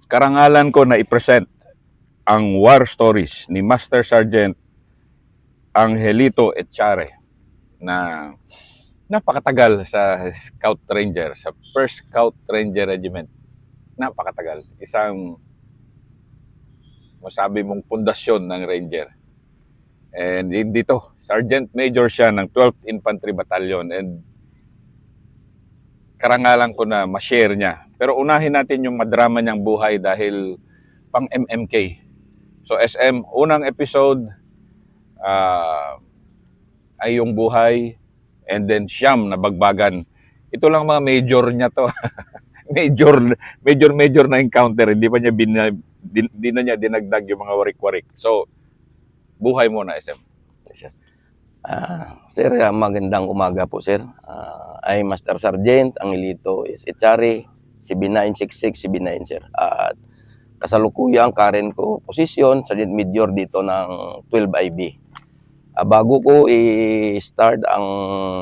Karangalan ko na i-present ang war stories ni Master Sergeant Angelito Echare na napakatagal sa Scout Ranger, sa 1st Scout Ranger Regiment. Napakatagal. Isang masabi mong pundasyon ng Ranger. And dito, Sergeant Major siya ng 12th Infantry Battalion and karangalan ko na ma-share niya. Pero unahin natin yung madrama niyang buhay dahil pang MMK. So SM, unang episode ay yung buhay and then siyam na bagbagan. Ito lang mga major niya to. major na encounter. Hindi pa niya di na niya dinagdag yung mga warik-warik. So, buhay mo na, SM. Sir, magandang umaga po, sir. Ay Master Sergeant Angelito Echare, CB966, CB9, sir. At kasalukuyang current ko posisyon, Sergeant Major dito ng 12IB. Bago ko i-start ang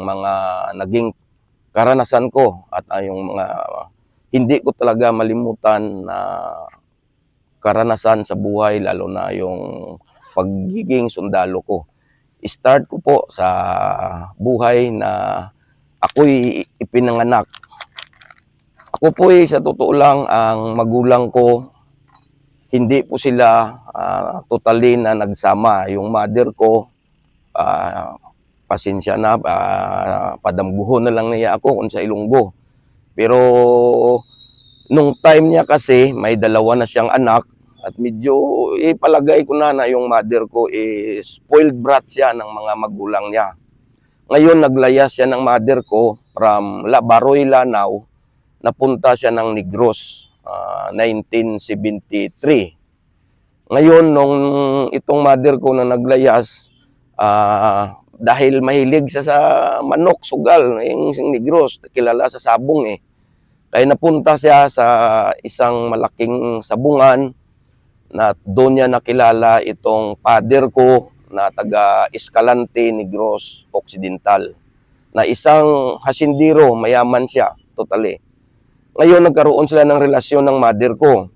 mga naging karanasan ko at yung mga hindi ko talaga malimutan na karanasan sa buhay, lalo na yung pagiging sundalo ko. Start ko po sa buhay na ako'y ipinanganak. Ako po sa totoo lang, ang magulang ko, hindi po sila totally na nagsama. Yung mother ko, pasensya na, padamguhon na lang niya ako kung sa Ilonggo. Pero nung time niya kasi, may dalawa na siyang anak, at medyo ipalagay ko na yung mother ko spoiled brat siya ng mga magulang niya. Ngayon naglaya siya ng mother ko from Baroy, Lanao, napunta siya ng Negros, 1973. Ngayon nung itong mother ko na naglayas, dahil mahilig siya sa manok, sugal, yung Negros, kilala sa sabong Kaya napunta siya sa isang malaking sabungan, na doon niya nakilala itong father ko na taga Escalante, Negros Occidental, na isang hasindiro, mayaman siya, totally. Ngayon nagkaroon sila ng relasyon ng mother ko.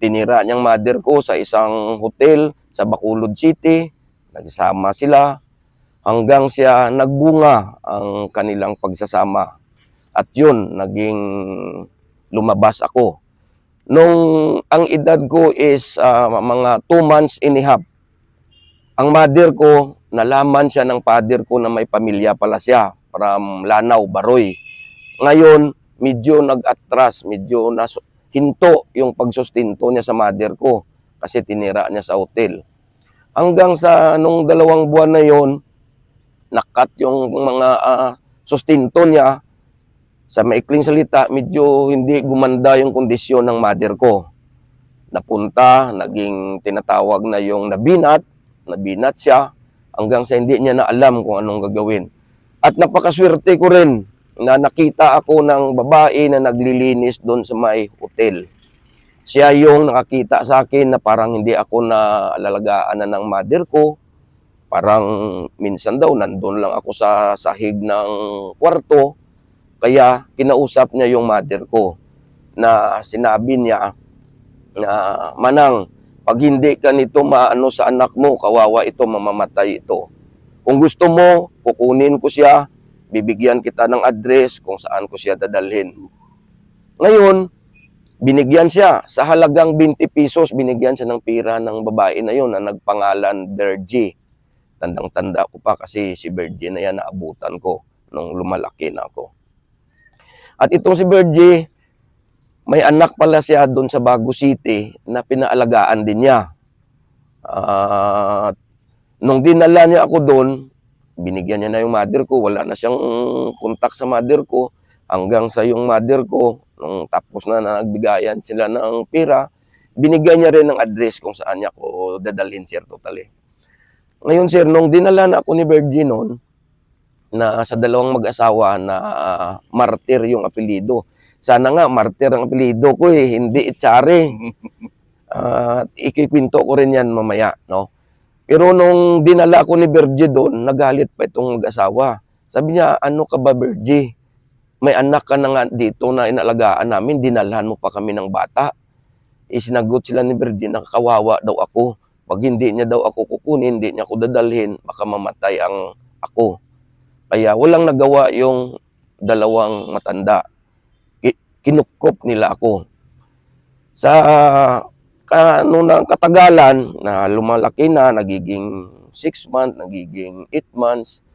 Tinira niyang mother ko sa isang hotel sa Bacolod City, nagsama sila, hanggang siya nagbunga ang kanilang pagsasama. At yun, naging lumabas ako. Nung ang edad ko is mga 2 months and a half, ang mother ko, nalaman siya ng father ko na may pamilya pala siya from Lanao, Baroy. Ngayon, medyo nag-atras, medyo hinto yung pagsustinto niya sa mother ko kasi tinira niya sa hotel. Hanggang sa nung 2 buwan na yon, nakat yung mga sustinto niya. Sa maikling salita, medyo hindi gumanda yung kondisyon ng mother ko. Napunta, naging tinatawag na yung nabinat siya, hanggang sa hindi niya na alam kung anong gagawin. At napakaswerte ko rin na nakita ako ng babae na naglilinis doon sa may hotel. Siya yung nakakita sa akin na parang hindi ako na alalagaan na ng mother ko. Parang minsan daw, nandun lang ako sa sahig ng kwarto. Kaya kinausap niya yung mother ko na sinabi niya na, "Manang, pag hindi ka nito maano sa anak mo, kawawa ito, mamamatay ito. Kung gusto mo, kukunin ko siya, bibigyan kita ng address kung saan ko siya dadalhin." Ngayon, binigyan siya sa halagang 20 pesos, binigyan siya ng pira ng babae na yun na nagpangalan Bergie. Tandang-tanda ko pa kasi si Bergie na yan naabutan ko nung lumalaki na ako. At itong si Bergie, may anak pala siya doon sa Bago City na pinaalagaan din niya. Nung dinala niya ako doon, binigyan niya na yung mother ko. Wala na siyang kontak sa mother ko. Hanggang sa yung mother ko, nung tapos na nagbigayan sila ng pera, binigyan niya rin ng address kung saan niya ako dadalhin, sir, totally. Ngayon, sir, nung dinala na ako ni Bergie noon, na sa 2 mag-asawa na martir yung apelido. Sana nga martir ang apelido ko hindi Echare. Ikikwento ko rin yan mamaya, no? Pero nung dinala ko ni Bergie doon, nagalit pa itong mag-asawa. Sabi niya, "Ano ka ba, Bergie? May anak ka na nga dito na inalagaan namin, dinalhan mo pa kami ng bata." Sinagot sila ni Virgin na kawawa daw ako. Pag hindi niya daw ako kukunin, hindi niya ako dadalhin, baka mamatay ang ako. Kaya walang nagawa yung dalawang matanda. Kinupkop nila ako. Sa nung katagalan na lumalaki na, nagiging 6 months, nagiging 8 months,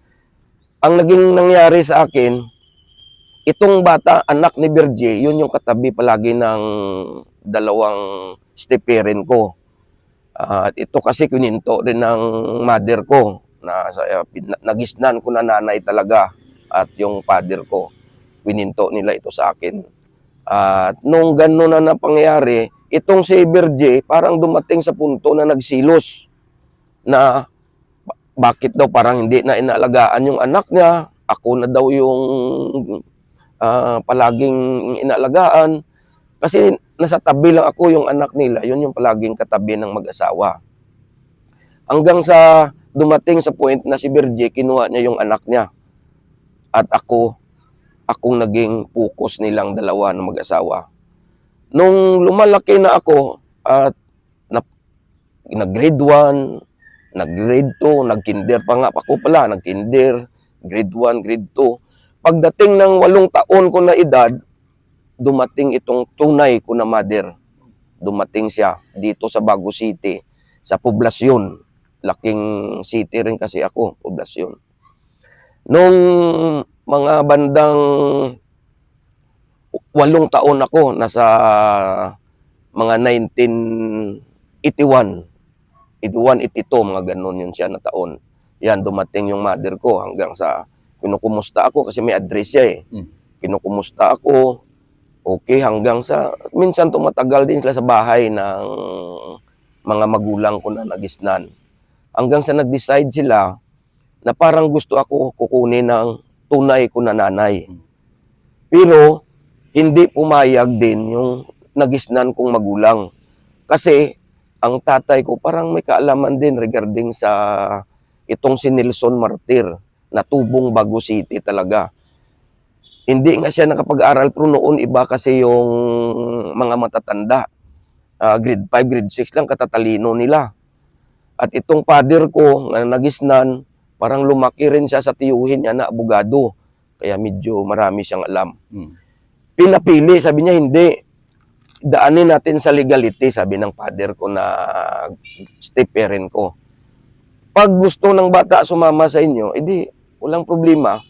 ang naging nangyari sa akin, itong bata, anak ni Virgie, yun yung katabi palagi ng dalawang step-parent ko. At ito kasi kininto din ng mother ko na nagisnan ko na nanay talaga at yung father ko. Kininto nila ito sa akin. At nung gano'n na napangyari, itong si Virgie parang dumating sa punto na nagsilos na bakit daw parang hindi na inaalagaan yung anak niya, ako na daw yung palaging inaalagaan. Kasi nasa tabi lang ako, yung anak nila, yun yung palaging katabi ng mag-asawa. Hanggang sa dumating sa point na si Virgie, kinuha niya yung anak niya. At akong naging focus nilang dalawa ng mag-asawa. Nung lumalaki na ako, at nag-grade 1, nag-grade 2, nag-kinder pa nga ako pala, nag-kinder, grade 1, grade 2. Pagdating ng 8 taon ko na edad, dumating itong tunay ko na mother. Dumating siya dito sa Bago City, sa poblasyon. Laking city rin kasi ako, poblasyon. Nung mga bandang 8 taon ako, nasa mga 1981, 82, mga ganun yun siya na taon. Yan, dumating yung mother ko hanggang sa kinukumusta ako kasi may address siya eh. Kinukumusta ako, okay, hanggang sa, minsan tumatagal din sila sa bahay ng mga magulang ko na nagisnan. Hanggang sa nag-decide sila na parang gusto ako kukunin ng tunay ko na nanay. Pero, hindi pumayag din yung nagisnan kong magulang. Kasi, ang tatay ko parang may kaalaman din regarding sa itong si Nelson Martir na tubong Bago City talaga. Hindi nga siya nakapag-aral pero noon iba kasi yung mga matatanda. Grade 5, grade 6 lang katatalino nila. At itong father ko na nagisnan, parang lumaki rin siya sa tiyuhin niya na abogado. Kaya medyo marami siyang alam. Pinapili, sabi niya hindi. Daanin natin sa legality, sabi ng father ko na step parent ko. Pag gusto ng bata sumama sa inyo, edi walang problema.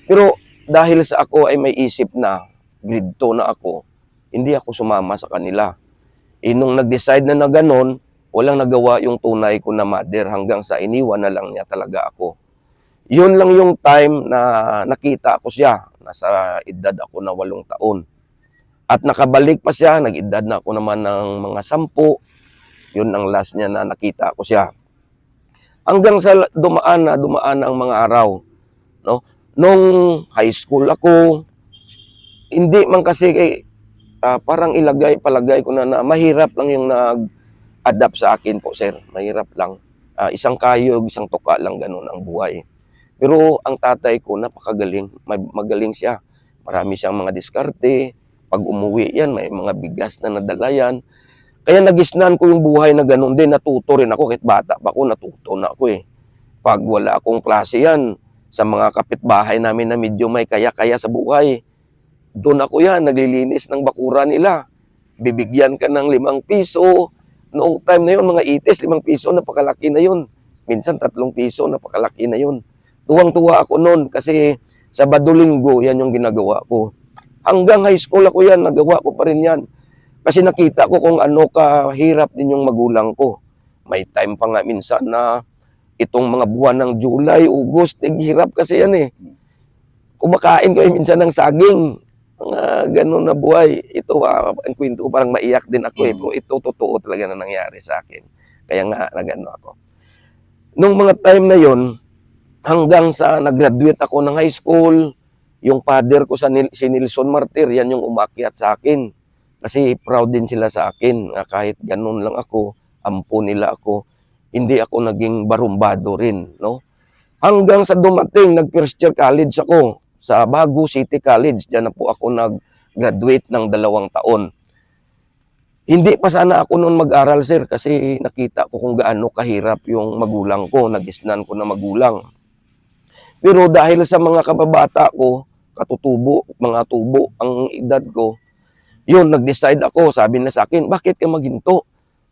Pero dahil sa ako ay may isip na grade 2 na ako, hindi ako sumama sa kanila. Nung nag-decide na ganon, walang nagawa yung tunay ko na mother hanggang sa iniwan na lang niya talaga ako. Yun lang yung time na nakita ko siya. Nasa edad ako na 8 taon. At nakabalik pa siya, nag-edad na ako naman ng mga 10. Yun ang last niya na nakita ko siya. Hanggang sa dumaan ang mga araw. No? Nung high school ako, hindi man kasi parang palagay ko na mahirap lang yung nag-adapt sa akin po, sir. Mahirap lang. Isang kayog, isang tuka lang ganun ang buhay. Pero ang tatay ko, napakagaling. Magaling siya. Marami siyang mga diskarte. Pag umuwi yan, may mga bigas na nadala yan. Kaya nagisnan ko yung buhay na ganun din. Natuto rin ako. Kahit bata pa ako, natuto na ako eh. Pag wala akong klase yan, sa mga kapitbahay namin na medyo may kaya-kaya sa buhay, doon ako yan, naglilinis ng bakura nila. Bibigyan ka ng 5 piso. Noong time na yun, mga itis, 5 piso, napakalaki na yun. Minsan 3 piso, napakalaki na yun. Tuwang-tuwa ako noon kasi Sabado-Linggo, yan yung ginagawa ko. Hanggang high school ako yan, nagawa ko pa rin yan. Kasi nakita ko kung ano kahirap din yung magulang ko. May time pa nga minsan na itong mga buwan ng July, August, naghihirap kasi yan eh. Kumakain ko minsan ng saging. Mga ganun na buhay. Ito, ang kwento ko parang maiyak din ako eh. Pero ito, totoo talaga na nangyari sa akin. Kaya nga, nagano ako. Nung mga time na yon, hanggang sa nag-graduate ako ng high school, yung father ko si Nelson Martir, yan yung umakyat sa akin. Kasi proud din sila sa akin. Kahit ganun lang ako, ampo nila ako, hindi ako naging barumbado rin. No? Hanggang sa dumating, nag-first year college ako sa Bago City College. Diyan na po ako nag-graduate ng 2 taon. Hindi pa sana ako noon mag-aral, sir, kasi nakita ko kung gaano kahirap yung magulang ko, nagisnan ko na magulang. Pero dahil sa mga kababata ko, katutubo, mga tubo ang edad ko, yun, nag-decide ako, sabi na sa akin, bakit ka maghinto?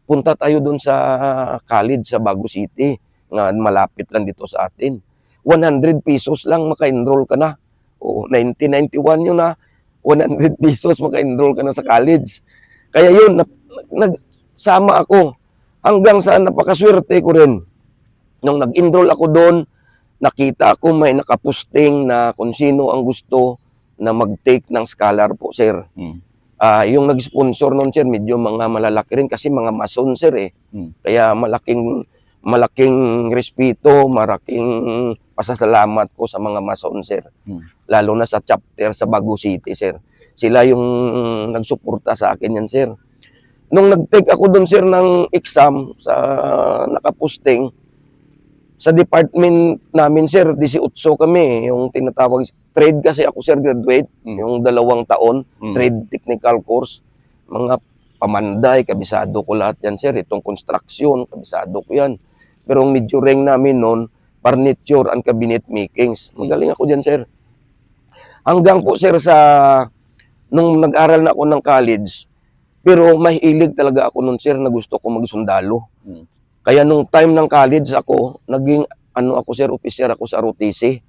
Punta tayo doon sa college sa Bago City, nga malapit lang dito sa atin. 100 pesos lang maka-enroll ka na. O, 1991 yun na, 100 pesos maka-enroll ka na sa college. Kaya yun, nagsama ako. Hanggang sa napakaswerte ko rin. Nung nag-enroll ako doon, nakita ko may nakapusting na kung sino ang gusto na mag-take ng scholar po, sir. Yung nag-sponsor noon, sir, medyo mga malalaki rin kasi mga mason, sir, eh. Kaya malaking respeto, malaking pasasalamat ko sa mga mason, sir. Lalo na sa chapter sa Bago City, sir. Sila yung nagsuporta sa akin yan, sir. Nung nag-take ako doon, sir, ng exam sa nakapusting, sa department namin, sir, 18 kami, yung tinatawag, trade kasi ako, sir, graduate, yung 2 taon, trade technical course, mga pamanday, kabisado ko lahat yan, sir, itong construction, kabisado ko yan. Pero ang medyo rank namin noon, furniture and cabinet makings. Magaling ako dyan, sir. Hanggang po, sir, nung nag-aral na ako ng college, pero mahilig talaga ako noon, sir, na gusto ko magsundalo. Kaya nung time ng college ako, naging sir, officer ako sa ROTC.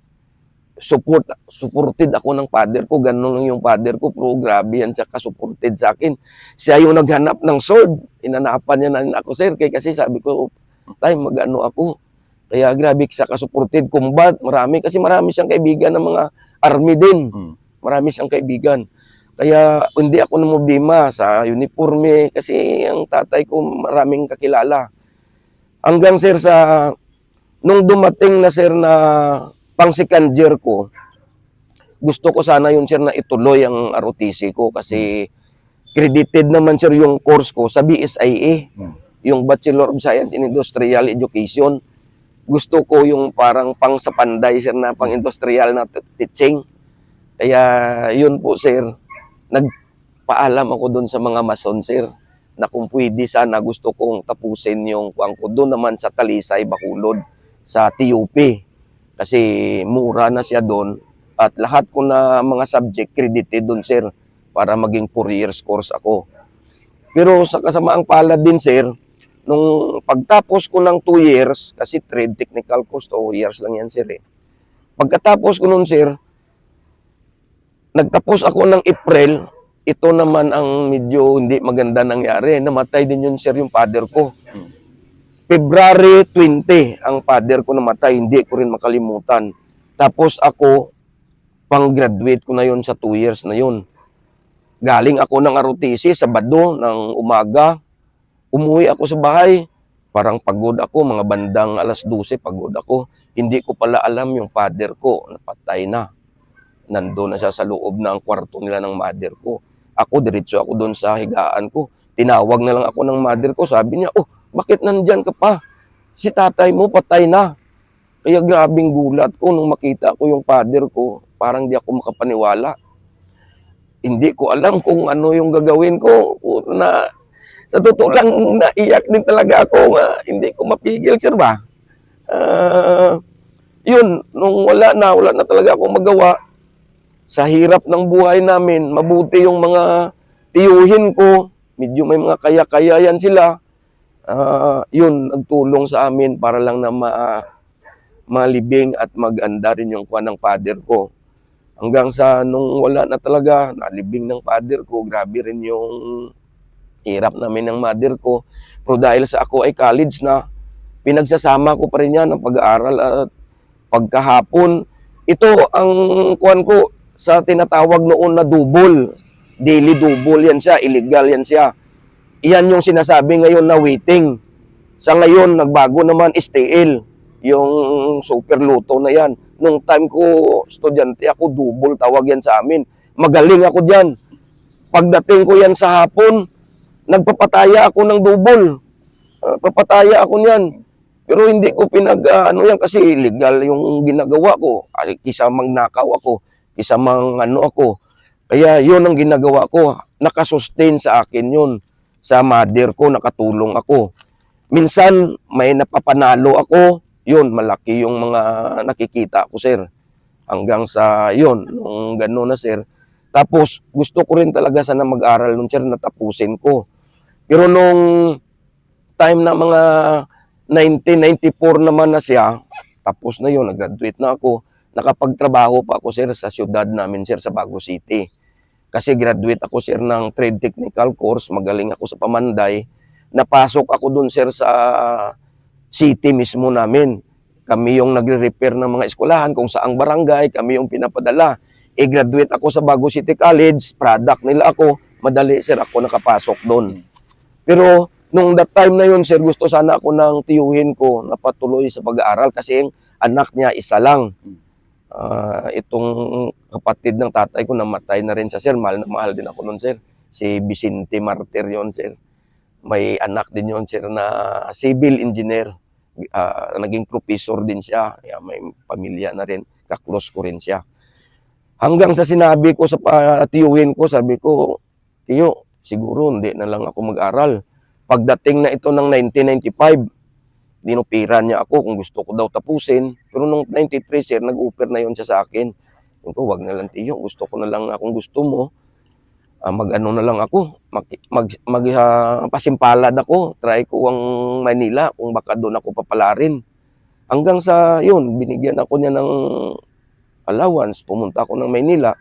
Supported ako ng father ko, ganun lang yung father ko, pero grabe yan siya ka-supported sa akin. Siya yung naghanap ng sword, inanapan niya na ako, sir, kasi sabi ko, tay, mag-ano ako. Kaya grabe siya ka-supported, combat, marami siyang kaibigan ng mga army din. Marami siyang kaibigan. Kaya hindi ako namumblema sa uniforme kasi ang tatay ko maraming kakilala. Hanggang, sir, nung dumating na, sir, na pang second year ko, gusto ko sana yun, sir, na ituloy ang ROTC ko kasi credited naman, sir, yung course ko sa BSIA, yung Bachelor of Science in Industrial Education. Gusto ko yung parang pang sa panday, sir, na pang industrial na teaching. Kaya yun po, sir, nagpaalam ako doon sa mga mason, sir, na kung pwede sana gusto kong tapusin yung kuwang ko doon naman sa Talisay, Bacolod, sa TUP. Kasi mura na siya doon at lahat ko na mga subject credited doon, sir, para maging 4 years course ako. Pero sa kasamaang palad din, sir, nung pagtapos ko ng 2 years, kasi trade technical course, 2 years lang yan, sir, eh. Pagkatapos ko nun, sir, nagtapos ako ng April. Ito naman ang medyo hindi maganda nangyari. Namatay din yun, sir, yung father ko. February 20, ang father ko namatay. Hindi ko rin makalimutan. Tapos ako, pang-graduate ko na yun sa 2 years na yun. Galing ako ng ROTC, Sabado, ng umaga. Umuwi ako sa bahay. Parang pagod ako, mga bandang 12:00, pagod ako. Hindi ko pala alam yung father ko, napatay na. Nandoon na siya sa loob ng kwarto nila ng mother ko. Ako, diretso ako doon sa higaan ko. Tinawag na lang ako ng mother ko. Sabi niya, oh, bakit nandyan ka pa? Si tatay mo, patay na. Kaya grabing gulat ko nung makita ko yung father ko. Parang di ako makapaniwala. Hindi ko alam kung ano yung gagawin ko. Sa totoo lang, naiyak din talaga ako. Hindi ko mapigil, sir, ba? Yun, nung wala na talaga akong magawa. Sa hirap ng buhay namin, mabuti yung mga tiyuhin ko, medyo may mga kaya-kaya yan sila. Yun, nagtulong sa amin para lang na malibing at maganda rin yung kuwan ng father ko. Hanggang sa nung wala na talaga, nalibing ng father ko, grabe rin yung hirap namin ng mother ko. Pero dahil sa ako ay college na, pinagsasama ko pa rin yan ng pag-aaral at pagkahapon. Ito ang kuwan ko, sa tinatawag noon na double, daily double yan siya, illegal yan siya. Iyan yung sinasabi ngayon na waiting. Sa ngayon, nagbago naman STL, yung super luto na yan. Nung time ko, estudyante ako, double tawag yan sa amin. Magaling ako dyan. Pagdating ko yan sa hapon, nagpapataya ako ng double. Papataya ako niyan. Pero hindi ko yan kasi illegal yung ginagawa ko. Kisa magnakaw ako. Isa mang ako. Kaya yun ang ginagawa ko. Nakasustain sa akin yun. sa mother ko, nakatulong ako. Minsan, may napapanalo ako, yun, malaki yung mga nakikita ko, sir. Hanggang sa, yun, nung gano'n na, sir. Tapos, gusto ko rin talaga sana mag-aral nun, sir, natapusin ko. Pero nung time na mga 1994 naman na siya, tapos na yun, nag-graduate na ako, nakapagtrabaho pa ako, sir, sa syudad namin, sir, sa Bago City. Kasi graduate ako, sir, ng trade technical course, magaling ako sa pamanday. Napasok ako dun, sir, sa city mismo namin. Kami yung nagre-repair ng mga eskwelahan, kung saang barangay, kami yung pinapadala. Graduate ako sa Bago City College, product nila ako, madali, sir, ako nakapasok doon. Pero, nung that time na yun, sir, gusto sana ako ng tiyuhin ko na patuloy sa pag-aaral kasi ang anak niya isa lang. Itong kapatid ng tatay ko namatay na rin siya, sir. Mahal na mahal din ako nun, sir. Si Vicente Martir yon, sir. May anak din yon, sir, na civil engineer. Naging professor din siya. May pamilya na rin. Kaklose ko rin siya. Hanggang sa sinabi ko sa tiyuhin ko, sabi ko, tiyo, siguro hindi na lang ako mag-aral. Pagdating na ito ng 1995, dinupiran niya ako kung gusto ko daw tapusin. Pero nung 93, sir, nag-offer na yon siya sa akin. Yung ko, wag na lang, tiyo. Gusto ko na lang kung gusto mo. Mag-ano na lang ako. Pasimpalad ako. Try ko ang Manila kung baka doon ako papalarin. Hanggang sa yun, binigyan ako niya ng allowance. Pumunta ako ng Maynila.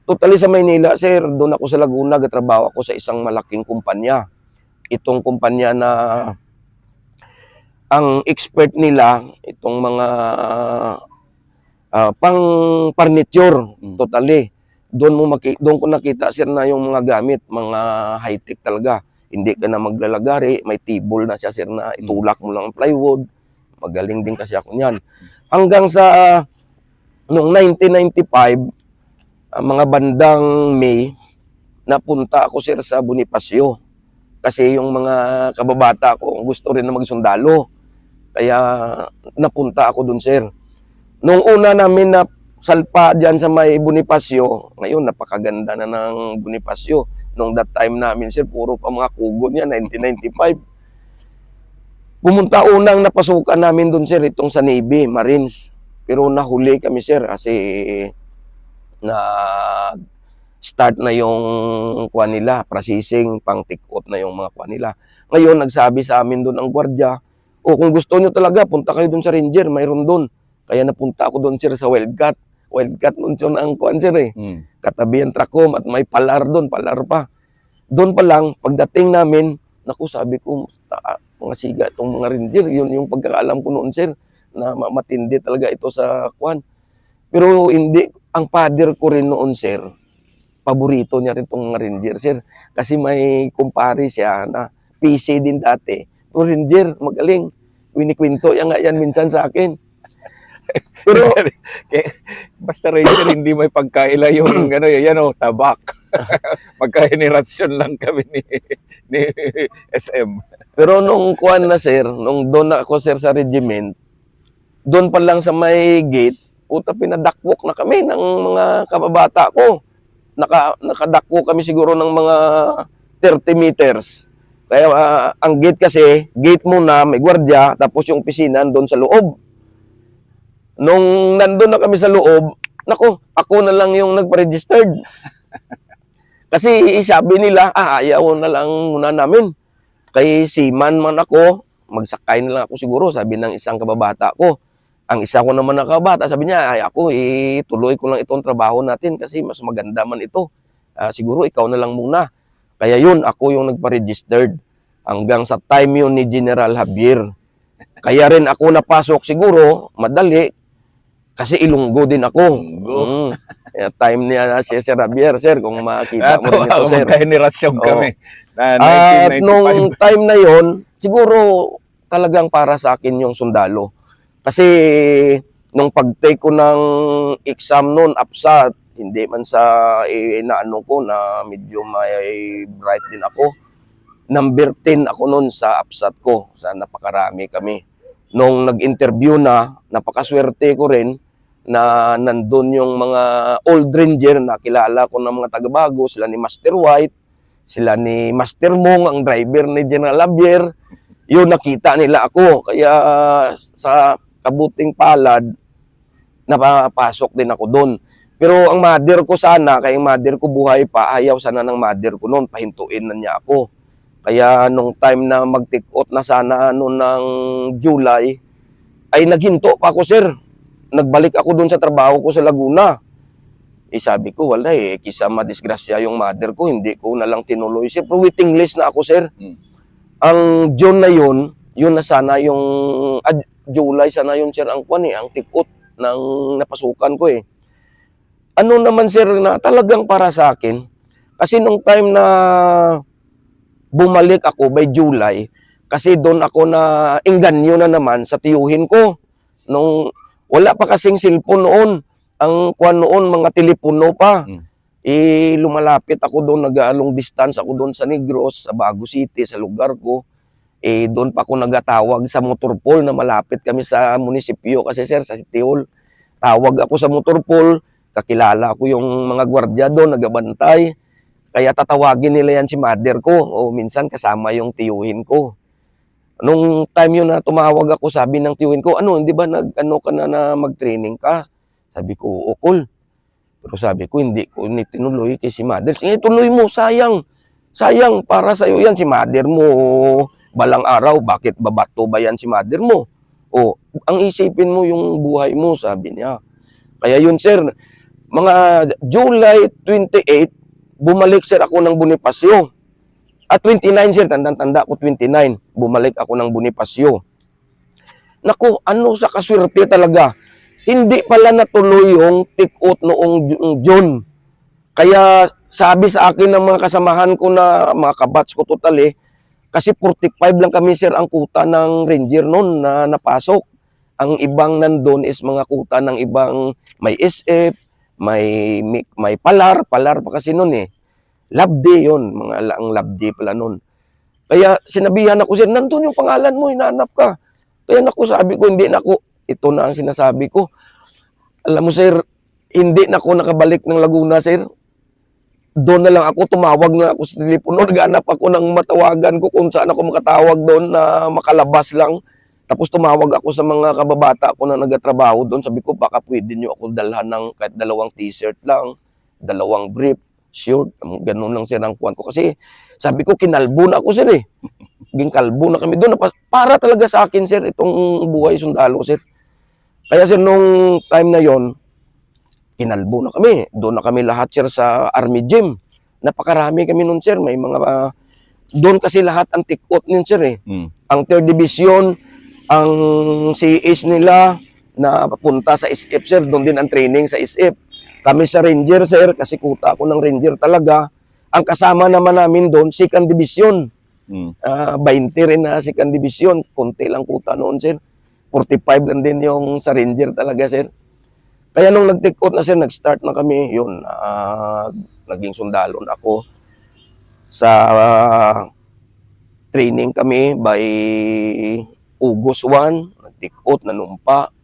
Totally sa Maynila, sir, doon ako sa Laguna. Gatrabaho ako sa isang malaking kumpanya. Itong kumpanya na ang expert nila, itong mga pang furniture, totally. Doon ko nakita, sir, na yung mga gamit, mga high-tech talaga. Hindi ka na maglalagari, may table na siya, sir, na itulak mo lang ang plywood. Magaling din kasi ako niyan. Hanggang sa noong 1995, mga bandang May, napunta ako, sir, sa Bonifacio. Kasi yung mga kababata ko gusto rin na magsundalo. Kaya napunta ako dun, sir. Nung una namin na salpa dyan sa may Bonifacio, ngayon napakaganda na ng Bonifacio. Nung that time namin, sir, puro pa mga kugo niya, 1995. Pumunta unang napasukan namin dun, sir, itong sa Navy, Marines. Pero nahuli kami, sir, kasi na start na yung kuha nila, processing, pang take-off na yung mga kuha nila. Ngayon, nagsabi sa amin doon ang gwardiya, kung gusto nyo talaga, punta kayo doon sa Ranger, mayroon doon. Kaya napunta ako doon, sir, sa Wildcat. Wildcat noon yun ang kuha, sir, eh. Katabi ang Tracom at may palar doon, palar pa. Doon pa lang, pagdating namin, naku, sabi ko, mga siga, itong mga Ranger, yun yung pagkakaalam ko noon, sir, na matindi talaga ito sa kuha. Pero hindi, ang father ko rin noon, sir, paborito niya rin itong Ranger, sir. Kasi may kumpare siya na PC din dati. Pero Ranger, magaling. Winikwento yan nga yan minsan sa akin. Pero, basta Ranger, hindi may pagkaila yung ano, yan o, tabak. Magka-generasyon lang kami ni SM. pero nung kuwan na, sir, nung doon na ako, sir, sa regiment, doon pa lang sa may gate, puta, pinadakwok na kami ng mga kababata ko. Nakadakwo kami siguro ng mga 30 meters. Kaya ang gate kasi, gate muna, may gwardiya, tapos yung opisina doon sa loob. Nung nandun na kami sa loob, nako, ako na lang yung nagpa-registered. Kasi sabi nila, ayaw na lang muna namin. Kay seaman man ako, magsakay na lang ako siguro, sabi ng isang kababata ko. Ang isa ko naman na kabata, sabi niya, ako, tuloy ko lang itong trabaho natin kasi mas maganda man ito. Siguro ikaw na lang muna. Kaya yun, ako yung nagpa-registered hanggang sa time yun ni General Javier. Kaya rin ako napasok siguro, madali, kasi Ilonggo din ako. Time niya si Sir Javier, sir, kung makita mo rin ito, sir. Magka-generasyon kami. Na At 1995. nung time na yon, siguro talagang para sa akin yung sundalo. Kasi nung pag-take ko ng exam noon, APSAT, hindi man sa inaano ko na medyo may bright din ako. Number 10 ako noon sa APSAT ko. Sa napakarami kami. Nung nag-interview na, napakaswerte ko rin na nandun yung mga old ranger na kilala ko ng mga taga-bago, sila ni Master White, sila ni Master Mong, ang driver ni General Javier, yun nakita nila ako. Kaya sa kabuting palad, napapasok din ako doon. Pero ang mother ko sana, kaya yung mother ko buhay pa, ayaw sana ng mother ko noon, pahintuin na niya ako. Kaya nung time na mag-take-out na sana noon ng July, ay naghinto pa ako, sir. Nagbalik ako doon sa trabaho ko sa Laguna. Sabi ko, wala kisa madisgrasya yung mother ko, hindi ko na lang tinuloy. Sir, pero waiting list na ako, sir. Ang June na yun na sana yung, July sana yun, sir, ang ang take-out ng napasukan ko Ano naman, sir, na talagang para sa akin, kasi nung time na bumalik ako by July, kasi doon ako na inganyo na naman sa tiyuhin ko. Nung wala pa kasing cellphone noon, ang kuwan noon, mga telepono pa. Lumalapit ako doon, nag-long distance ako doon sa Negros, sa Bago City, sa lugar ko. Doon pa ako nagatawag sa motor pool na malapit kami sa munisipyo. Kasi, sir, sa City Hall, tawag ako sa motor pool, kakilala ko yung mga gwardiya doon, nagabantay. Kaya tatawagin nila yan si mother ko, o minsan kasama yung tiyuhin ko. Nung time yun na tumawag ako, sabi ng tiyuhin ko, hindi ba nag-ano ka na mag-training ka? Sabi ko, oo, cool. Pero sabi ko, hindi ko tinuloy kay si mother. Sige, tuloy mo, sayang. Sayang, para sa'yo yan, si mother mo. Balang araw, bakit babato ba yan si mother mo? O, ang isipin mo yung buhay mo, sabi niya. Kaya yun, sir, mga July 28, bumalik, sir, ako ng Bonifacio. At 29, sir, tanda-tanda ko 29, bumalik ako ng Bonifacio. Naku, sa kaswerte talaga. Hindi pala natuloy yung take-out noong June. Kaya sabi sa akin ng mga kasamahan ko na mga kabats ko total kasi 45 lang kami, sir, ang kuta ng Ranger noon na napasok. Ang ibang nandun is mga kuta ng ibang may SF, may palar pa kasi noon Labdi yun, ang labdi pala nun. Kaya sinabihan ako, sir, nandun yung pangalan mo, hinahanap ka. Kaya naku, sabi ko, hindi na ako, ito na ang sinasabi ko. Alam mo, sir, hindi na ako nakabalik ng Laguna, sir. Doon na lang ako, tumawag na ako sa telepono, naghanap ako ng matawagan ko kung saan ako makatawag doon na makalabas lang. Tapos tumawag ako sa mga kababata ko na nagatrabaho doon. Sabi ko, baka pwede nyo ako dalhan ng kahit 2 t-shirt lang, 2 brief. Sure, ganun lang, sir, ang kuwan ko. Kasi sabi ko, kinalbo na ako, sir Ginkalbo na kami doon. Para talaga sa akin, sir, itong buhay sundalo, sir. Kaya, sir, nung time na yon kinalbo na kami. Doon na kami lahat, sir, sa Army Gym. Napakarami kami nun, sir. May mga, doon kasi lahat ang take-out nun, sir Ang 3rd Division, ang CS nila na papunta sa SF, sir. Doon din ang training sa SF. Kami sa Ranger, sir, kasi kuta ako ng Ranger talaga. Ang kasama naman namin doon, 2nd Division. 20 rin na 2nd Division. Konti lang kuta noon, sir. 45 lang din yung sa Ranger talaga, sir. Kaya nung nag-take out na, sir, nag-start na kami, yun, naging sundalo na ako. Sa training kami by August 1, nag-take out, nanumpa.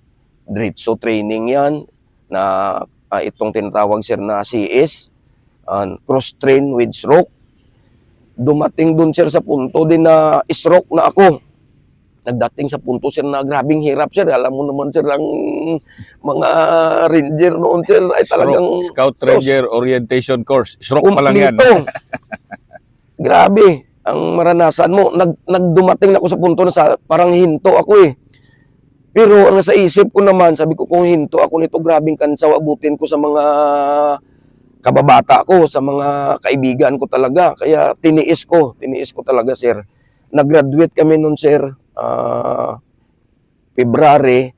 Diretso training yan na itong tinatawag, sir, na CS, cross-train with stroke. Dumating dun, sir, sa punto din na stroke na ako. Nagdating sa punto, sir, na grabing hirap, sir. Alam mo naman, sir, ang mga ranger noon, sir, ay talagang Scout Ranger Orientation Course. Stroke pa lang yan. Grabe ang maranasan mo. Nagdumating na ako sa punto na parang hinto ako Pero ang sa isip ko naman, sabi ko, kung hinto ako nito, grabing kansaw, abutin ko sa mga kababata ko, sa mga kaibigan ko talaga. Kaya tiniis ko talaga, sir. Nag-graduate kami nun, sir, February.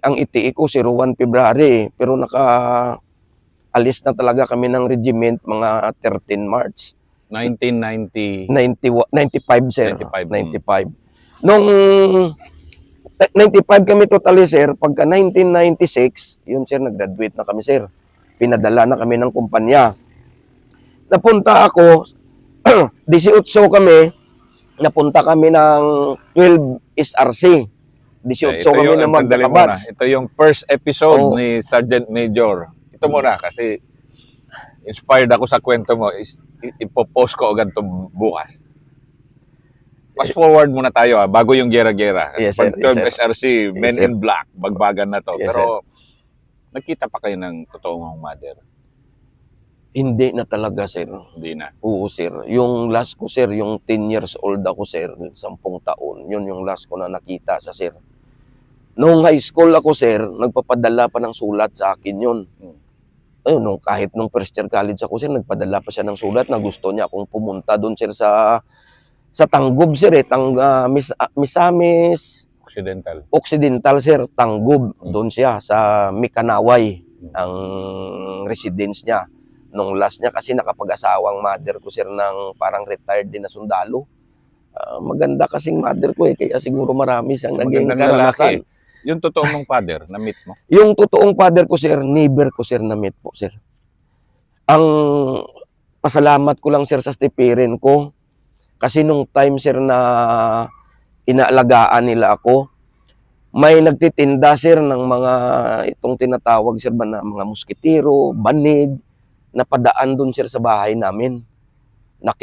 Ang ITI ko, 01 February. Pero alis na talaga kami ng regiment mga 13 March. 1990. 95, sir. 95. Nung 95 kami totally, sir. Pagka 1996, yun, sir, nag-graduate na kami, sir. Pinadala na kami ng kumpanya. Napunta ako, 18 kami, napunta kami ng 12 SRC. 18 kami na magkakabats. Ito yung first episode ni Sergeant Major. Ito muna kasi inspired ako sa kwento mo. Ipopost ko agad to bukas. Fast forward muna tayo bago yung gera-gera. Kasi Yes, sir. pag Yes, 12 sir. SRC, Men Yes, sir. in Black, bagbagan na to. Yes, Pero nagkita pa kayo ng totoong mother? Hindi na talaga, sir. Hindi na. Oo, sir. Yung last ko, sir, yung 10 years old ako, sir, 10 taon, yun yung last ko na nakita sa sir. Noong high school ako, sir, nagpapadala pa ng sulat sa akin yun. Ayun, kahit nung first year college ako, sir, nagpadala pa siya ng sulat na gusto niya akong pumunta doon, sir, sa Tanggob, sir, Misamis Occidental. sir, Tanggob. Doon siya, sa Mikanaway, ang residence niya. Nung last niya, kasi nakapag-asawang mother ko, sir, ng parang retired din na sundalo. Maganda kasing mother ko, kaya siguro marami siyang naging Magandang lalaki. karanasan. Yung totoong mong father, na-meet mo? Yung totoong father ko, sir, never ko, sir, na-meet po, sir. Ang pasalamat ko lang, sir, sa step-parent ko, kasi nung time, sir, na inaalagaan nila ako, may nagtitinda, sir, ng mga itong tinatawag, sir, ba, na mga muskitero, banig, na padaan doon, sir, sa bahay namin. Na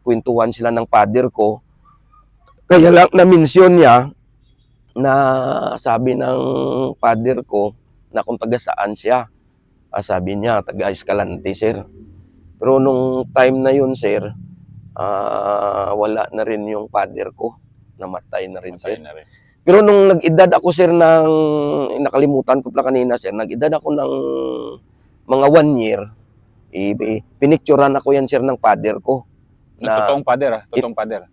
kwentuhan sila ng father ko. Kaya lang na-mention niya na sabi ng father ko na kung taga saan siya. Sabi niya, taga Escalante, sir. Pero nung time na yun, sir, wala na rin yung father ko. Namatay na rin, sir. Na rin. Pero nung nag-edad ako, sir, nakalimutan ko pala kanina, sir, nag-edad ako ng mga 1 year, pinicturean ako yan, sir, ng father ko. Totoong father, totoong father.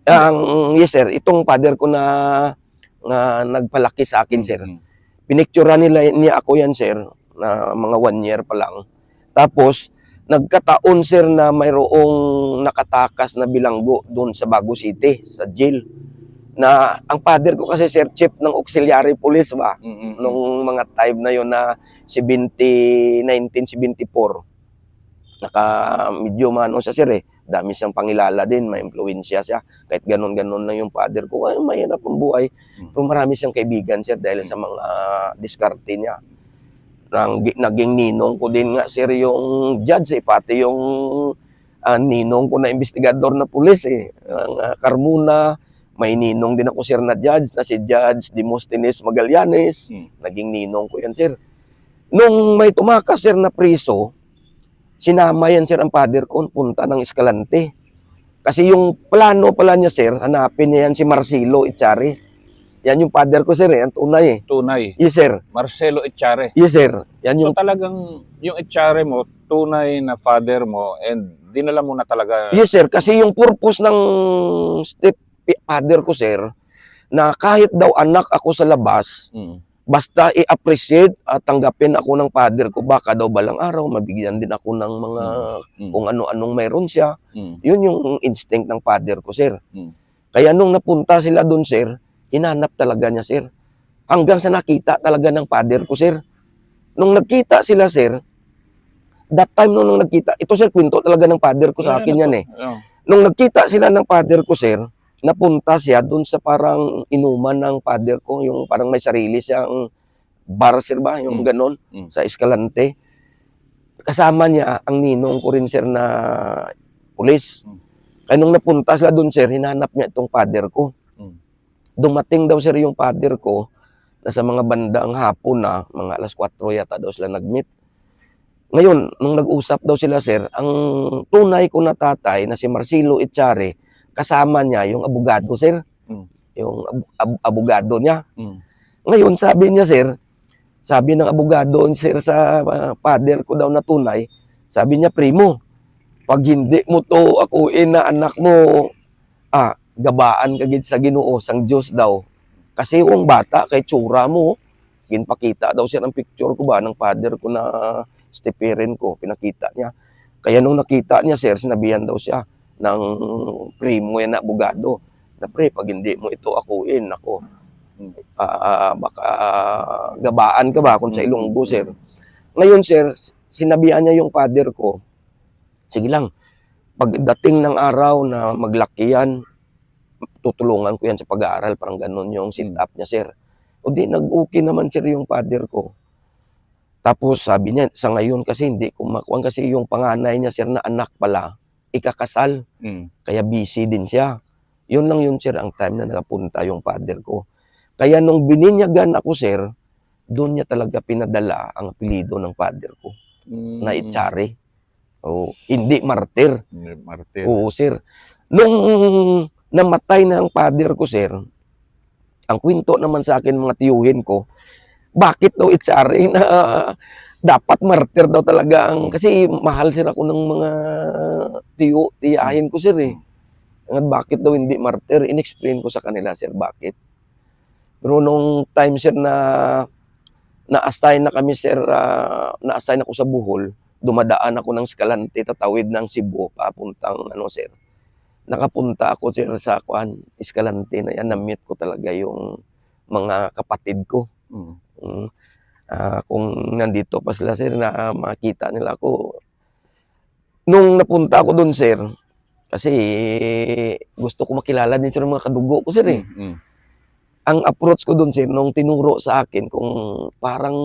Yes, sir, itong father ko na nagpalaki sa akin, sir. Pinicturean niya ako yan, sir, na mga 1 year pa lang. Tapos, nagkataon, sir, na mayroong nakatakas na bilanggo doon sa Bago City, sa jail. Na ang father ko kasi, sir, chief ng auxiliary police ba? Nung mga time na yon na 1974. Medyo mano siya, sir, dami siyang pangilala din, may impluwensya siya. Kahit ganon-ganon lang yung father ko, ay mahirap ang buhay. Pero marami siyang kaibigan, sir, dahil sa mga diskarte niya. Naging ninong ko din nga, sir, yung judge, pati yung ninong ko na investigador na pulis, ang Carmona. May ninong din ako, sir, na judge, na si Judge Demosthenes Magallanes. Naging ninong ko yan, sir. Nung may tumakas, sir, na priso, sinama yan, sir, ang father ko, punta ng Escalante. Kasi yung plano pala niya, sir, hanapin niya yan si Marcelo Echare. Yan yung father ko, sir, ang tunay. Tunay. Yes, sir. Marcelo Echare. Yes, sir. Yan yung... So talagang yung Echare mo, tunay na father mo, and dinala mo na talaga. Yes, sir. Kasi yung purpose ng step father ko, sir, na kahit daw anak ako sa labas, basta i-appreciate at tanggapin ako ng father ko, baka daw balang araw, mabigyan din ako ng mga kung ano-anong mayroon siya. Yun yung instinct ng father ko, sir. Kaya nung napunta sila doon, sir, hinanap talaga niya, sir. Hanggang sa nakita talaga ng father ko, sir. Nung nagkita sila, sir, that time nung nagkita, ito, sir, kwento talaga ng father ko sa akin yan, Nung nagkita sila ng father ko, sir, napunta siya doon sa parang inuman ng father ko, yung parang may sarili siyang bar, sir, ba? Yung ganon, sa Escalante. Kasama niya ang ninong ko rin, sir, na pulis. Kaya nung napunta sila doon, sir, hinanap niya itong father ko. Dumating daw, sir, yung father ko, nasa mga bandang hapon na, mga alas 4 yata daw sila nag-meet. Ngayon, nung nag-usap daw sila, sir, ang tunay ko na tatay na si Marcelo Echare, kasama niya yung abogado, sir. Yung abogado niya. Ngayon, sabi niya, sir, sabi ng abogado, sir, sa father ko daw na tunay, sabi niya, primo, pag hindi mo to akuin na anak mo, gabaan kagid sa Ginoo, sang Diyos daw. Kasi yung bata, kay tsura mo, ginpakita daw, sir, ang picture ko ba ng father ko na step-parent ko, pinakita niya. Kaya nung nakita niya, sir, sinabihan daw siya ng primo yan na abogado, na pre, pag hindi mo ito akuin, ako, baka gabaan ka ba kung sa Ilonggo, sir. Ngayon, sir, sinabihan niya yung father ko, sige lang, pagdating ng araw na maglaki yan, tutulungan ko yan sa pag-aaral, parang ganun yung sit-up niya, sir. O di, nag-okay naman, sir, yung father ko. Tapos sabi niya, sa ngayon kasi hindi ko makuha kasi yung panganay niya, sir, na anak pala, ikakasal. Kaya busy din siya. Yun lang yun, sir, ang time na nakapunta yung father ko. Kaya nung bininyagan ako, sir, doon niya talaga pinadala ang apelido ng father ko, na Echare. Oh, hindi martir. Martir. Oo, sir. Nung namatay na ang father ko, sir, ang kwento naman sa akin mga tiyuhin ko, bakit daw Echare na dapat martir daw talaga ang, kasi mahal sir ako ng mga tiyahin ko, sir, eh. Bakit daw hindi martir? In-explain ko sa kanila, sir, bakit. Pero nung time, sir, na na-assign na kami, sir, na-assign ako sa Bohol, dumadaan ako ng Escalante, tatawid ng Cebu, papuntang, sir, nakapunta ako, sir, sa Escalante na yan, na-meet ko talaga yung mga kapatid ko. Kung nandito pa sila, sir, na makita nila ako. Nung napunta ako doon, sir, kasi gusto ko makilala din, sir, ng mga kadugo ko, sir, eh. Ang approach ko doon, sir, nung tinuro sa akin kung parang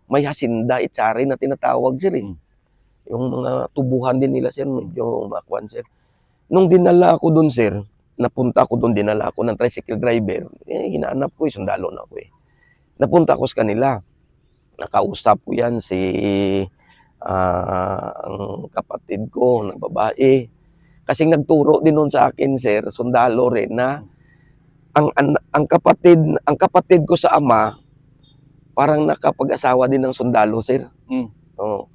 may hasinda, Echare na tinatawag, sir, eh. Yung mga tubuhan din nila, sir, medyo makuan, sir. Nung dinala ako doon, sir, napunta ako doon, dinala ako ng tricycle driver. Hinahanap ko, sundalo na ako, eh. Napunta ako sa kanila. Nakausap ko yan si ang kapatid ko na babae. Kasi nagturo din noon sa akin, sir, sundalo rin, na ang kapatid ko sa ama parang nakapag-asawa din ng sundalo, sir. Oh.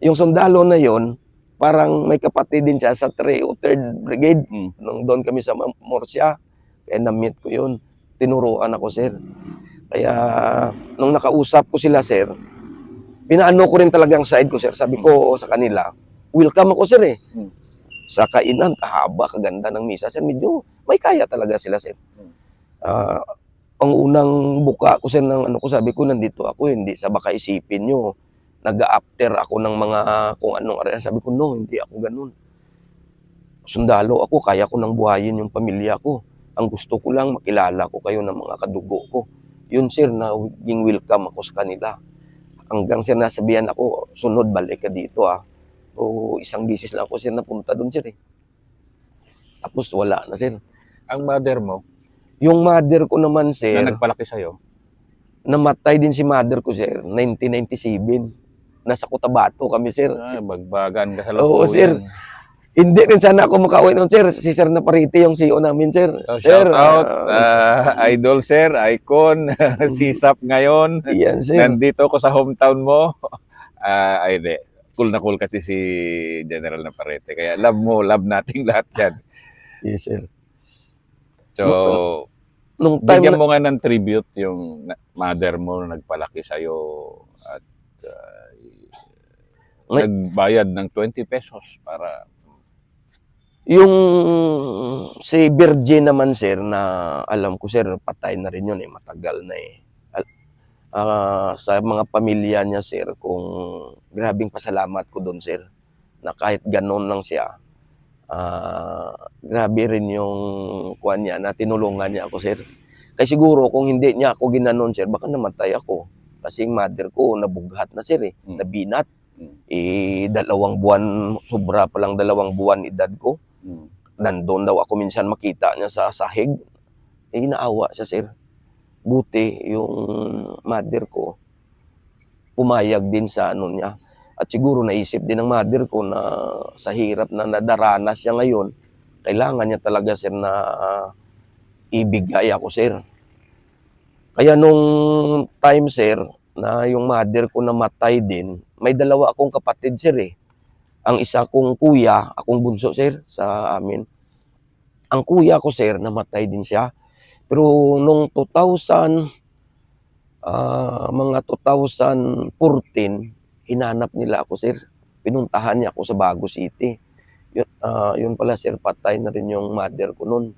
Yung sundalo na yon, parang may kapatid din siya sa 3 o 3rd Brigade. Nung doon kami sa Murcia, kaya na-meet ko yun. Tinuruan ako, sir. Kaya nung nakausap ko sila, sir, pinaano ko rin talagang side ko, sir. Sabi ko sa kanila, welcome ako, sir, eh. Sa kainan, kahaba, kaganda ng misa, sir. Medyo may kaya talaga sila, sir. Ang unang buka ko, sir, ng ko, sabi ko, nandito ako, hindi sa baka isipin nyo, nag-after ako ng mga kung anong area. Sabi ko, no, hindi ako ganun. Sundalo ako, kaya ko nang buhayin yung pamilya ko. Ang gusto ko lang, makilala ko kayo ng mga kadugo ko. Yun, sir, na welcome ako sa kanila. Hanggang, sir, nasabihan ako, sunod, balik ka dito, O isang bisis lang ako, sir, napunta doon, sir, eh. Tapos wala na, sir. Ang mother mo, Yung mother ko naman, sir, na nagpalaki sa'yo, namatay din si mother ko, sir, 1997. Nasa Cotabato kami, sir. bagbagan ka sa Oo, sir. Hindi rin sana ako makauwi noon, sir. Si Sir Naparite yung CEO namin, sir. Sir, shout out, idol, sir, icon, sisap ngayon. Yan, sir. Nandito ko sa hometown mo. Ay, di. Cool na cool kasi si General Naparete. Kaya love nating lahat yan. Yes, sir. So, nung time bigyan mo nga ng tribute yung mother mo na nagpalaki sa'yo at nagbayad ng 20 pesos para... Yung si Virgin naman, sir, na alam ko, sir, patay na rin yun, eh. Matagal na, eh. Sa mga pamilya niya, sir, kung grabing pasalamat ko doon, sir, na kahit ganon lang siya, grabe rin yung kuwan niya, na tinulungan niya ako, sir. Kasi siguro, kung hindi niya ako ginanon, sir, baka namatay ako. Kasi yung mother ko, nabughat na, sir, eh. Nabinat. 2 buwan, sobra pa lang 2 buwan edad ko. Nandun daw ako minsan makita niya sa sahig. Naawa siya, sir. Buti yung mother ko, pumayag din sa niya. At siguro naisip din ng mother ko na sa hirap na nadaranas siya ngayon, kailangan niya talaga, sir, na ibigay ako, sir. Kaya nung time, sir, na yung mother ko namatay din, may 2 akong kapatid, sir, eh. Ang isa kong kuya, akong bunso, sir, sa amin. Ang kuya ko, sir, namatay din siya. Pero nung mga 2014, hinanap nila ako, sir. Pinuntahan niya ako sa Bago City. Yun pala, sir, patay na rin yung mother ko nun.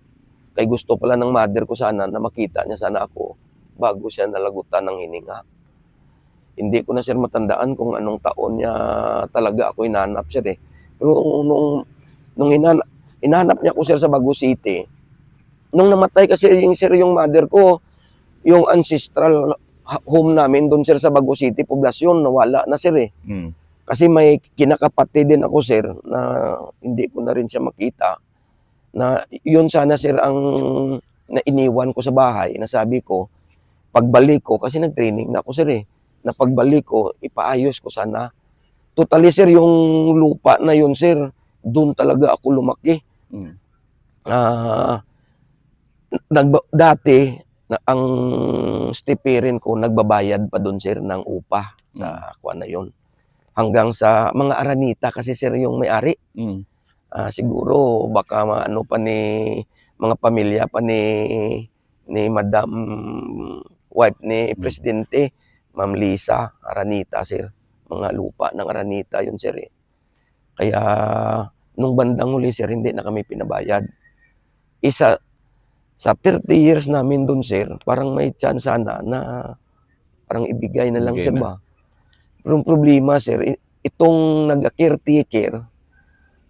Kaya gusto pala ng mother ko sana na makita niya sana ako bago siya nalagutan ng hininga. Hindi ko na, sir, matandaan kung anong taon niya talaga ako hinanap, sir, eh. Pero nung hinanap niya ako, sir, sa Bago City, nung namatay kasi sir, yung mother ko, yung ancestral home namin doon sir sa Bago City, poblasyon, nawala na sir eh. Mm. Kasi may kinakapatid din ako sir na hindi ko na rin siya makita. Na yun sana sir ang nainiwan ko sa bahay na sabi ko, pagbalik ko, kasi nag-training na ako sir eh, na pagbalik ko, ipaayos ko sana. Totally sir, yung lupa na yun sir, doon talaga ako lumaki. Mm. Dati, ang stepirin ko, nagbabayad pa doon sir ng upa sa kuwan na yun. Hanggang sa mga Aranita kasi sir yung may-ari. Mm. Siguro baka ano pa ni mga pamilya pa ni Madam wife ni Presidente, Ma'am Lisa Aranita sir. Mga lupa ng Aranita yun sir eh. Kaya nung bandang huli sir, hindi na kami pinabayad. Sa 30 years namin doon sir, parang may chance sana na parang ibigay na lang Ibigay sir na. ba. Pero ang problema sir, itong nag-caretaker,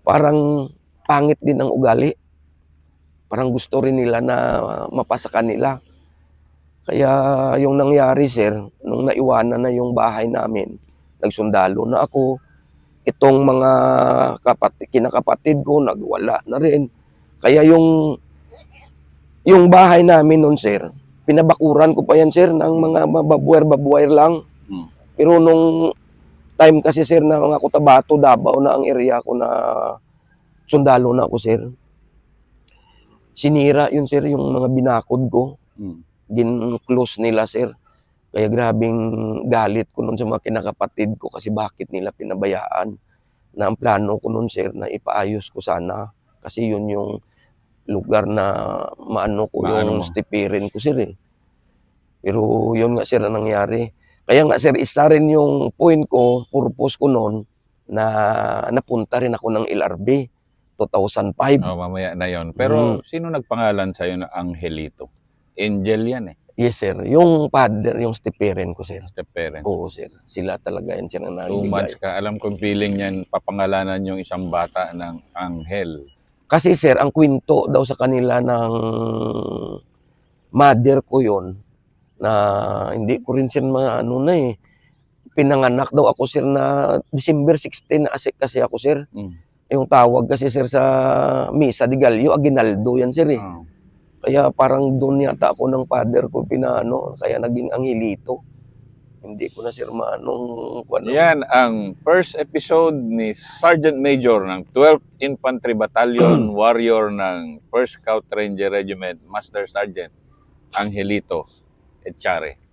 parang pangit din ang ugali. Parang gusto rin nila na mapasa kanila. Kaya yung nangyari sir, nung naiwanan na yung bahay namin, nagsundalo na ako. Itong mga kinakapatid ko, nagwala na rin. Kaya yung bahay namin noon sir, pinabakuran ko pa yan sir ng mga babuwer lang. Mm. Pero nung time kasi sir na mga Cotabato, Davao na ang area ko na sundalo na ako sir. Sinira yun sir yung mga binakod ko. Mm. Gin-close nila sir. Kaya grabing galit ko nun sa mga kinakapatid ko kasi bakit nila pinabayaan. Na ang plano ko nun sir na ipaayos ko sana. Kasi yun yung lugar na maano ko yung stepirin ko sir eh. Pero yun nga sir ang nangyari. Kaya nga sir, isa rin yung point ko, purpose ko noon na napunta rin ako ng LRB 2005. Mamaya na yon. Pero sino nagpangalan sa'yo na Angelito? Angel yan eh. Yes sir, yung father, yung stepirin ko sir. Step parent. Oo sir, sila talaga yan sir na 2 months nagbigay. ka, alam kong feeling niyan, papangalanan yung isang bata ng Angel. Kasi sir, ang kwento daw sa kanila ng mother ko yon na hindi ko rin sir ano na eh. Pinanganak daw ako sir na December 16 na kasi ako sir. Mm. Yung tawag kasi sir sa Misa de Gallo, Aguinaldo yan sir eh. Oh. Kaya parang doon yata ako ng father ko pinaano, kaya naging Angelito. Hindi ko na sir maanong Yan ang first episode ni Sergeant Major ng 12th Infantry Battalion, warrior ng 1st Scout Ranger Regiment, Master Sergeant Angelito Echare.